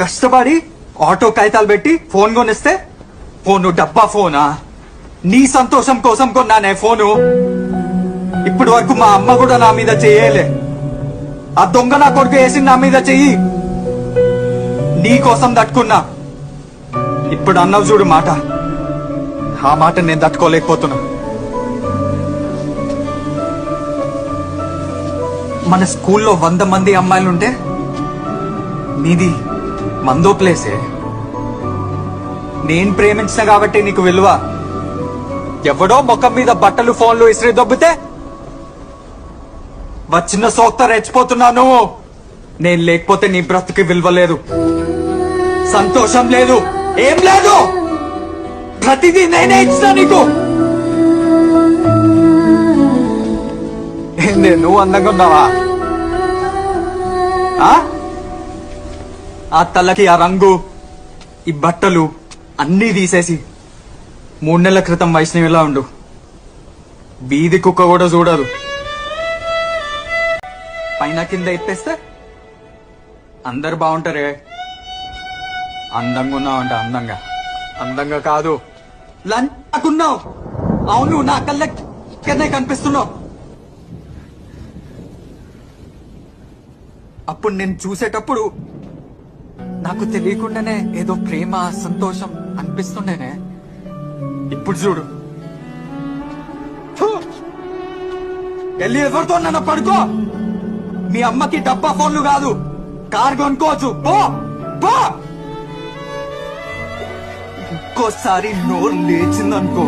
కష్టపడి ఆటో కాగితాలు పెట్టి ఫోన్ కొనిస్తే ఫోను డబ్బా ఫోనా? నీ సంతోషం కోసం కొన్నానే ఫోను. ఇప్పటి వరకు మా అమ్మ కూడా నా మీద చెయ్యలే. ఆ దొంగ నా కొడుకు వేసి నా మీద చెయ్యి. నీ కోసం తట్టుకున్నా. ఇప్పుడు అన్నవు చూడు మాట. ఆ మాట నేను తట్టుకోలేకపోతున్నా. మన స్కూల్లో 100 మంది అమ్మాయిలుంటే నీది మందో ప్లేసే. నేను ప్రేమించిన కాబట్టి నీకు విలువ. ఎవడో ముఖం మీద బట్టలు ఫోన్లు ఇసిరి దొబ్బితే వచ్చిన సోక్త రెచ్చిపోతున్నాను. నేను లేకపోతే నీ బ్రతుకి విలువ లేదు, సంతోషం లేదు, ఏం లేదు. ప్రతిదీ నేనే ఇచ్చిన నీకు. నువ్వు అందంగా ఉన్నావా? ఆ తలకి ఆ రంగు, ఈ బట్టలు అన్నీ తీసేసి 3 నెలల క్రితం వైష్ణవిలా ఉండు. వీధి కుక్క కూడా చూడదు. పైన కింద ఎత్తేస్తే అందరు బాగుంటారే. అందంగా ఉన్నావు అంట. అందంగా కాదు, లంచున్నావు. అవును, నా కళ్ళనే కనిపిస్తున్నావు. అప్పుడు నేను చూసేటప్పుడు నాకు తెలియకుండానే ఏదో ప్రేమ సంతోషం అనిపిస్తుండేనే. ఇప్పుడు చూడు, వెళ్ళి ఎవరితో నన్ను పడుకో. మీ అమ్మకి డబ్బా ఫోన్లు కాదు, కార్ కొనుక్కోవచ్చు. పో పో. ఇంకోసారి నోరు లేచిందనుకో